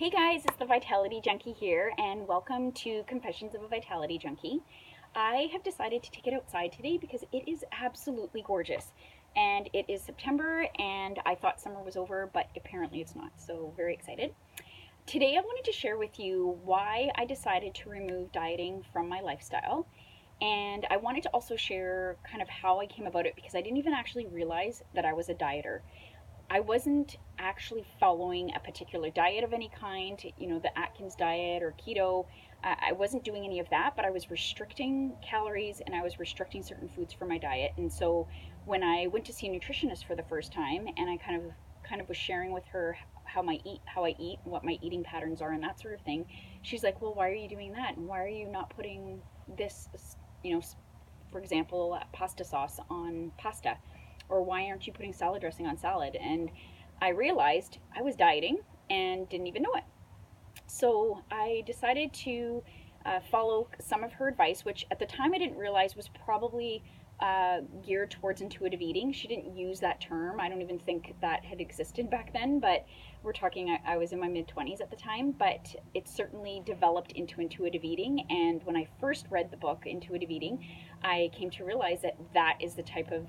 Hey guys, it's the Vitality Junkie here, and welcome to Confessions of a Vitality Junkie. I have decided to take it outside today because it is absolutely gorgeous. And it is September, and I thought summer was over, but apparently it's not, so very excited. Today I wanted to share with you why I decided to remove dieting from my lifestyle. And I wanted to also share kind of how I came about it because I didn't even actually realize that I was a dieter. I wasn't actually following a particular diet of any kind, the Atkins diet or keto. I wasn't doing any of that, but I was restricting calories and I was restricting certain foods for my diet. And so when I went to see a nutritionist for the first time and I kind of was sharing with her how I eat, what my eating patterns are and that sort of thing, she's like, "Well, why are you doing that? And why are you not putting this, you know, for example, pasta sauce on pasta? Or why aren't you putting salad dressing on salad?" And I realized I was dieting and didn't even know it. So I decided to follow some of her advice, which at the time I didn't realize was probably geared towards intuitive eating. She didn't use that term. I don't even think that had existed back then, but we're talking, I was in my mid 20s at the time, but it certainly developed into intuitive eating. And when I first read the book, Intuitive Eating, I came to realize that that is the type of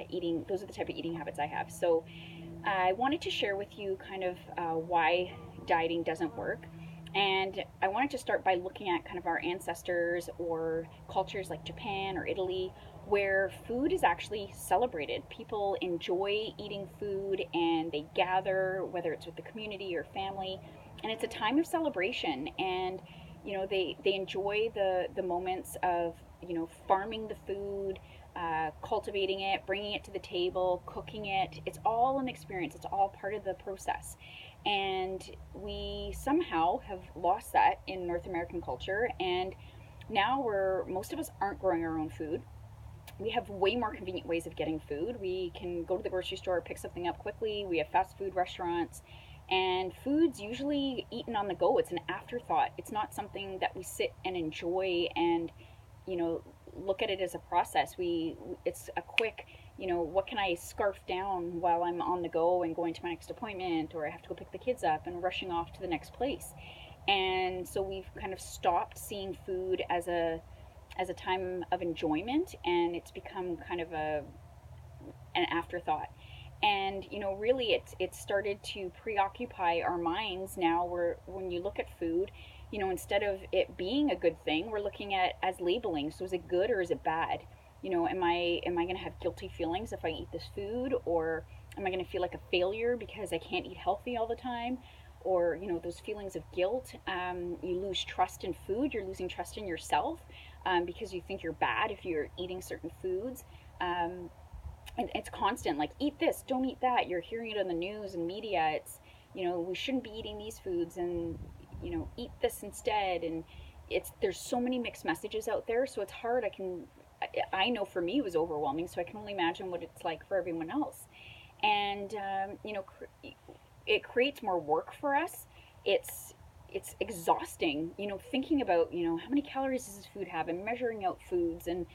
eating, those are the type of eating habits I have. So I wanted to share with you kind of why dieting doesn't work. And I wanted to start by looking at kind of our ancestors or cultures like Japan or Italy, where food is actually celebrated. People enjoy eating food and they gather, whether it's with the community or family, and it's a time of celebration. And they enjoy the moments of farming the food, cultivating it, bringing it to the table, cooking it. It's all an experience. It's all part of the process. And we somehow have lost that in North American culture. And now most of us aren't growing our own food. We have way more convenient ways of getting food. We can go to the grocery store, pick something up quickly. We have fast food restaurants. And food's usually eaten on the go. It's an afterthought. It's not something that we sit and enjoy and you know look at it as a process. It's a quick, what can I scarf down while I'm on the go and going to my next appointment, or I have to go pick the kids up and rushing off to the next place. And so we've kind of stopped seeing food as a time of enjoyment, and it's become kind of an afterthought. And really it's started to preoccupy our minds now, where when you look at food, instead of it being a good thing, we're looking at as labeling. So is it good or is it bad? Am I going to have guilty feelings if I eat this food, or am I going to feel like a failure because I can't eat healthy all the time? Or those feelings of guilt. You lose trust in food. You're losing trust in yourself, because you think you're bad if you're eating certain foods. And it's constant, like, eat this, don't eat that. You're hearing it on the news and media. It's, we shouldn't be eating these foods, and eat this instead. And there's so many mixed messages out there, so it's hard. I know for me it was overwhelming, so I can only imagine what it's like for everyone else. And it creates more work for us. It's exhausting, thinking about, how many calories does this food have, and measuring out foods, and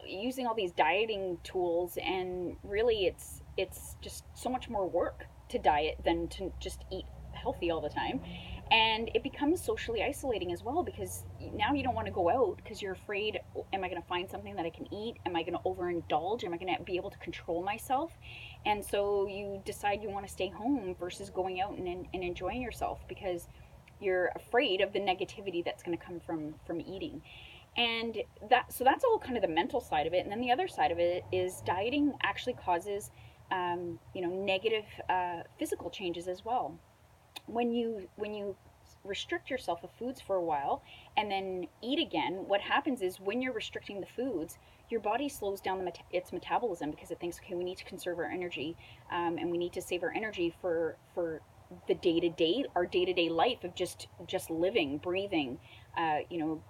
using all these dieting tools. And really it's just so much more work to diet than to just eat healthy all the time. And it becomes socially isolating as well, because now you don't want to go out because you're afraid, am I going to find something that I can eat? Am I going to overindulge? Am I going to be able to control myself? And so you decide you want to stay home versus going out and enjoying yourself, because you're afraid of the negativity that's going to come from eating. And that's all kind of the mental side of it. And then the other side of it is dieting actually causes negative physical changes as well. When you restrict yourself of foods for a while and then eat again, what happens is, when you're restricting the foods, your body slows down its metabolism, because it thinks, okay, we need to conserve our energy, and we need to save our energy for the day-to-day, our day-to-day life of just living, breathing,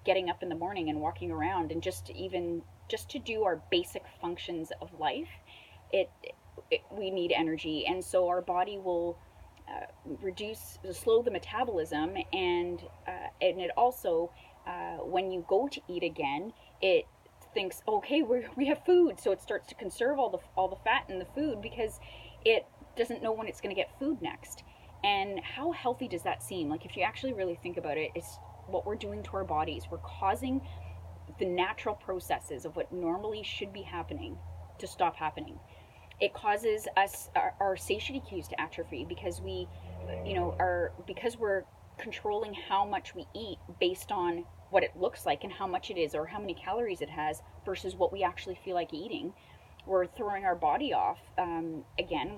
getting up in the morning and walking around, and just to do our basic functions of life. We need energy, and so our body will slow the metabolism. And it also, when you go to eat again, it thinks, okay, we have food, so it starts to conserve all the fat in the food, because it doesn't know when it's going to get food next. And how healthy does that seem? Like, if you actually really think about it, it's what we're doing to our bodies. We're causing the natural processes of what normally should be happening to stop happening. It causes us our satiety cues to atrophy because we, because we're controlling how much we eat based on what it looks like and how much it is or how many calories it has versus what we actually feel like eating. We're throwing our body off, again,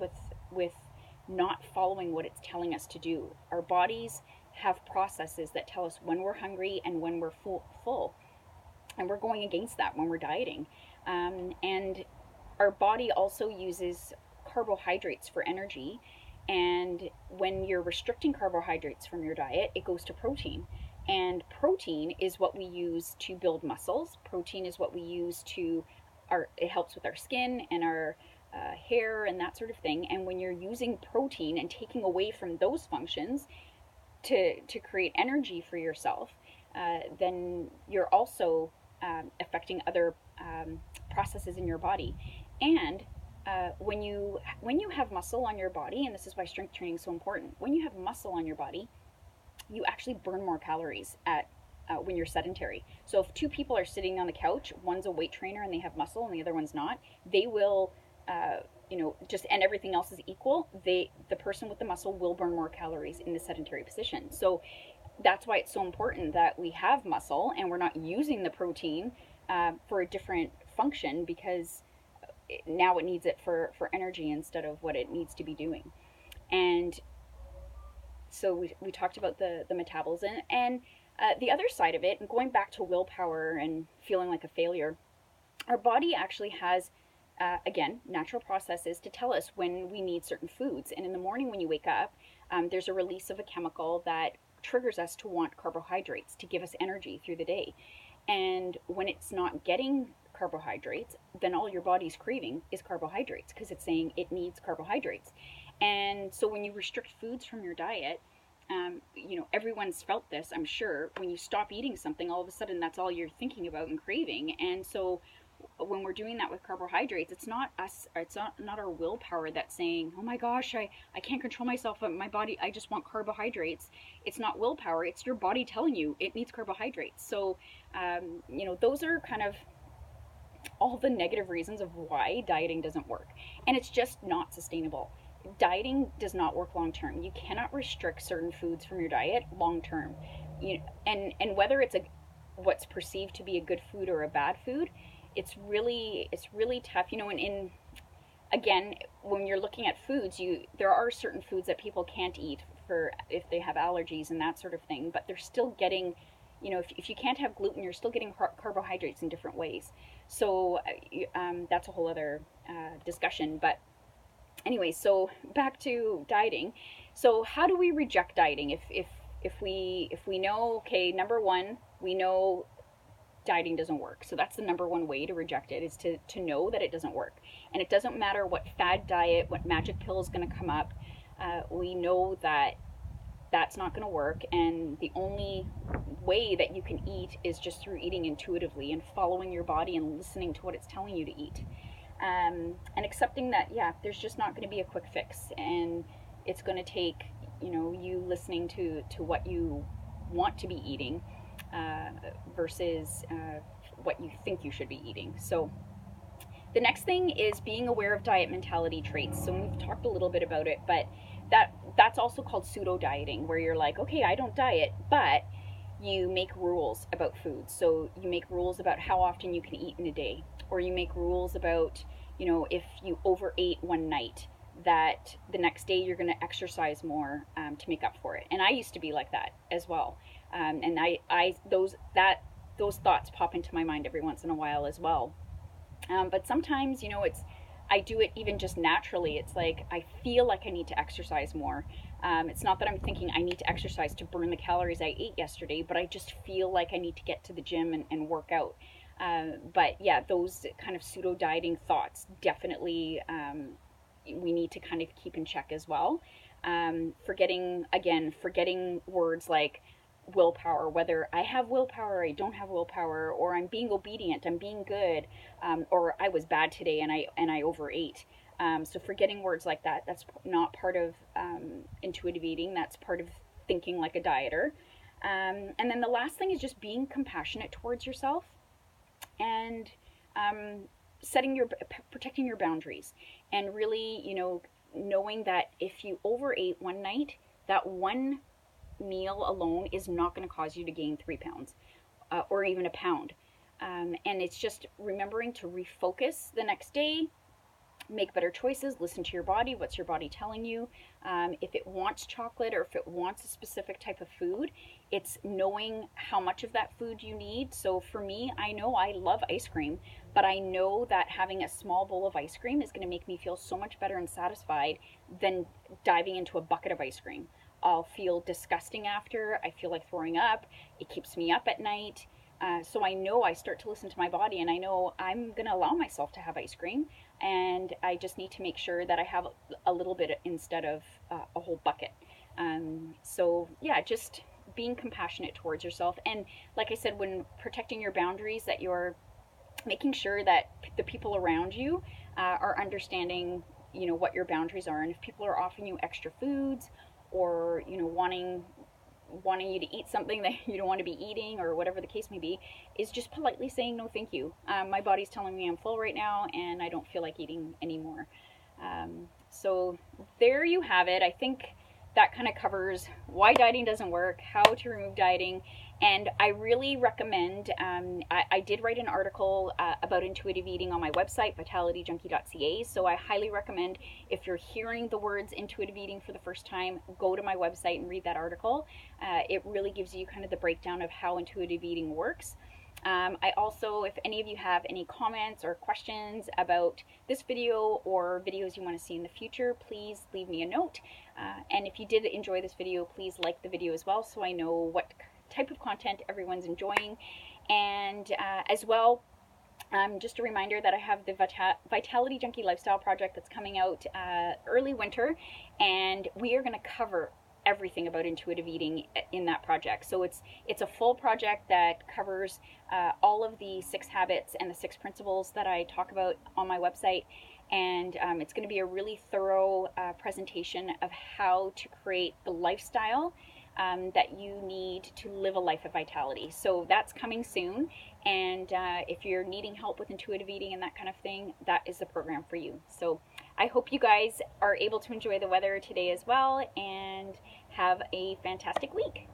with not following what it's telling us to do. Our bodies have processes that tell us when we're hungry and when we're full, and we're going against that when we're dieting. And our body also uses carbohydrates for energy. And when you're restricting carbohydrates from your diet, it goes to protein. And protein is what we use to build muscles. Protein is what we use it helps with our skin and our hair and that sort of thing. And when you're using protein and taking away from those functions to create energy for yourself, then you're also affecting other processes in your body. And when you have muscle on your body, and this is why strength training is so important, when you have muscle on your body, you actually burn more calories when you're sedentary. So if two people are sitting on the couch, one's a weight trainer and they have muscle and the other one's not, they will, just, and everything else is equal, the person with the muscle will burn more calories in the sedentary position. So that's why it's so important that we have muscle and we're not using the protein for a different function, because now it needs it for energy instead of what it needs to be doing. And so we talked about the metabolism and the other side of it, and going back to willpower and feeling like a failure. Our body actually has, again, natural processes to tell us when we need certain foods. And in the morning when you wake up, there's a release of a chemical that triggers us to want carbohydrates to give us energy through the day. And when it's not getting carbohydrates, then all your body's craving is carbohydrates because it's saying it needs carbohydrates. And so when you restrict foods from your diet, everyone's felt this, I'm sure. When you stop eating something, all of a sudden that's all you're thinking about and craving. And so when we're doing that with carbohydrates, it's not us, it's not our willpower that's saying, oh my gosh, I can't control myself, my body, I just want carbohydrates. It's not willpower, it's your body telling you it needs carbohydrates. So those are kind of all the negative reasons of why dieting doesn't work, and it's just not sustainable. Dieting does not work long term. You cannot restrict certain foods from your diet long term. And whether it's what's perceived to be a good food or a bad food, it's really tough. And again, when you're looking at foods, there are certain foods that people can't eat for if they have allergies and that sort of thing, but they're still getting, if you can't have gluten, you're still getting carbohydrates in different ways. So that's a whole other discussion. But anyway, so back to dieting. So how do we reject dieting? If we know, okay, number one, we know dieting doesn't work. So that's the number one way to reject it, is to know that it doesn't work. And it doesn't matter what fad diet, what magic pill is going to come up. We know that that's not going to work, and the only way that you can eat is just through eating intuitively and following your body and listening to what it's telling you to eat, and accepting that, yeah, there's just not going to be a quick fix, and it's going to take you listening to what you want to be eating versus what you think you should be eating. So the next thing is being aware of diet mentality traits. So we've talked a little bit about it, but that's also called pseudo dieting, where you're like, okay, I don't diet, but you make rules about food. So you make rules about how often you can eat in a day, or you make rules about, if you overate one night, that the next day you're going to exercise more to make up for it. And I used to be like that as well. And those thoughts pop into my mind every once in a while as well. But sometimes, I do it even just naturally. It's like I feel like I need to exercise more. It's not that I'm thinking I need to exercise to burn the calories I ate yesterday, but I just feel like I need to get to the gym and work out. But yeah, those kind of pseudo dieting thoughts definitely we need to kind of keep in check as well. Forgetting words like willpower, whether I have willpower or I don't have willpower, or I'm being obedient, I'm being good, or I was bad today and I overate. So forgetting words like that, that's not part of intuitive eating. That's part of thinking like a dieter. And then the last thing is just being compassionate towards yourself and um, protecting your boundaries, and really, knowing that if you overate one night, that one meal alone is not going to cause you to gain 3 pounds or even a pound. And it's just remembering to refocus the next day, make better choices, listen to your body. What's your body telling you? If it wants chocolate or if it wants a specific type of food, it's knowing how much of that food you need. So for me, I know I love ice cream, but I know that having a small bowl of ice cream is going to make me feel so much better and satisfied than diving into a bucket of ice cream. I'll feel disgusting after. I feel like throwing up. It keeps me up at night. So I know I start to listen to my body, and I know I'm going to allow myself to have ice cream, and I just need to make sure that I have a little bit instead of a whole bucket. So yeah, just being compassionate towards yourself. And like I said, when protecting your boundaries, that you're making sure that the people around you are understanding, what your boundaries are. And if people are offering you extra foods, or wanting you to eat something that you don't want to be eating, or whatever the case may be, is just politely saying no thank you. My body's telling me I'm full right now and I don't feel like eating anymore. So there you have it. I think that kind of covers why dieting doesn't work, how to remove dieting. And I really recommend, I did write an article about intuitive eating on my website, vitalityjunkie.ca. So I highly recommend, if you're hearing the words intuitive eating for the first time, go to my website and read that article. It really gives you kind of the breakdown of how intuitive eating works. I also, if any of you have any comments or questions about this video or videos you want to see in the future, please leave me a note. And if you did enjoy this video, please like the video as well, so I know what type of content everyone's enjoying. And as well, just a reminder that I have the Vitality Junkie Lifestyle Project that's coming out early winter, and we are going to cover everything about intuitive eating in that project. So it's a full project that covers all of the 6 habits and the 6 principles that I talk about on my website. And it's going to be a really thorough presentation of how to create the lifestyle that you need to live a life of vitality. So that's coming soon. And if you're needing help with intuitive eating and that kind of thing, that is the program for you. So I hope you guys are able to enjoy the weather today as well, and have a fantastic week.